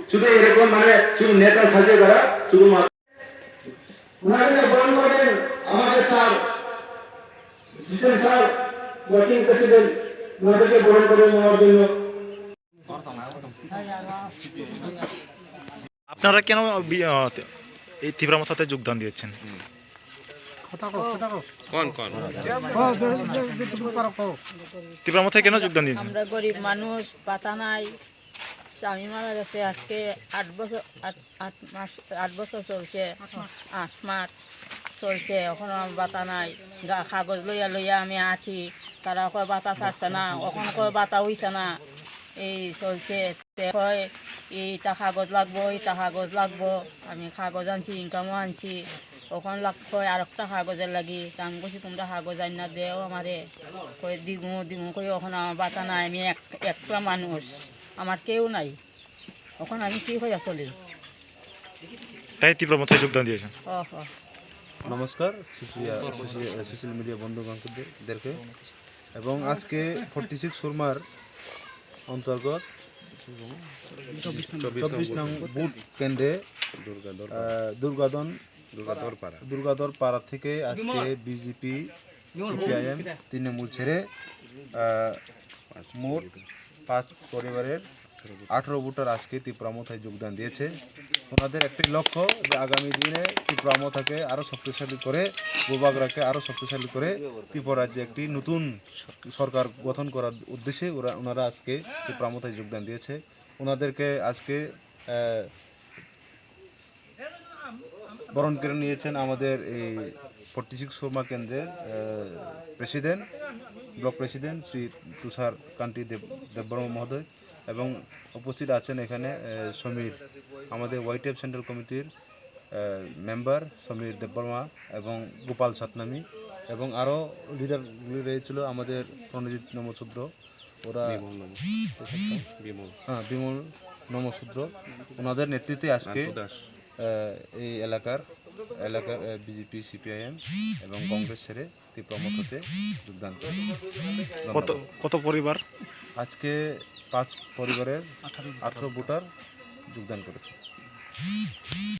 শুধু এরকম মানে শুধু নেতা সাজিয়ে তারা শুধু ওনাকে বরণ করেন আমাদের স্যার জিতেন স্যার ওয়ার্কিং প্রেসিডেন্ট, ওনাদেরকে বরণ করে নেওয়ার জন্য। আপনারা কেন এই তীব্রমথাতে যোগদান দিয়েছেন? তীব্রমথায় কেন যোগদান দিয়েছেন? আমরা গরিব মানুষ, পাতা নাই, স্বামী মারা গেছে আজকে 8 বছর চলছে, 8 মাস চলছে, এখন বাতা নাই। কাগজ লইয়া লইয়া আমি আছি, তারা কয় বাতা ছাড়ছে না, এখন কয় বাতা হইছে না, এই চলছে। কয় এইটা কাগজ লাগবো, এইটা কাগজ লাগবো। আমি কাগজ আনছি, ইনকামও আনছি, ওখান কয় আর একটা কাগজের লাগি। আমি বলছি তোমরা কাগজ আন না দেও আমারে, কয় দিগু দিগু করে। ওখান আমার বাতা নাই, আমি একটা মানুষ, আমার কেউ নাই, ওখানে আমি কি হয়ে চলি। তাই তীব্রমথায় যোগদান দিয়েছেন। নমস্কার সোশ্যাল মিডিয়া বন্ধুবান্ধবদেরকে, এবং আজকে 46 সুরমার অন্তর্গত 24 নং বুথ কেন্দ্রে দুর্গাদর পাড়া থেকে আজকে বিজেপি সিপিআইএম তৃণমূল ছেড়ে মোট 5 পরিবারের 18 ভোটার আজকে তীব্রমথায় যোগদান দিয়েছে। ওনাদের একটি লক্ষ্য যে আগামী দিনে তীব্রমথাকে আরও শক্তিশালী করে, গোবাগড়াকে আরও শক্তিশালী করে ত্রিপুরা রাজ্যে একটি নতুন সরকার গঠন করার উদ্দেশ্যে ওনারা আজকে তীব্রমথায় যোগদান দিয়েছে। ওনাদেরকে আজকে বরণ করে নিয়েছেন আমাদের এই 46 সুরমা কেন্দ্রের প্রেসিডেন্ট, ব্লক প্রেসিডেন্ট শ্রী তুষার কান্তি দেববর্মা মহোদয়, এবং উপস্থিত আছেন এখানে সমীর, আমাদের ওয়াইটিএফ সেন্ট্রাল কমিটির মেম্বার সমীর দেববর্মা এবং গোপাল সাতনামি, এবং আরও লিডারগুলি রয়েছিল আমাদের প্রণজিৎ নমশূদ্র, ওরা বিমল নমশূদ্র। ওনাদের নেতৃত্বে আজকে এই এলাকার বিজেপি সিপিআইএম এবং কংগ্রেস ছেড়ে তীব্রমথাতে যোগদান করে। কত পরিবার? আজকে 5 পরিবারের 18 ভোটার যোগদান করেছে।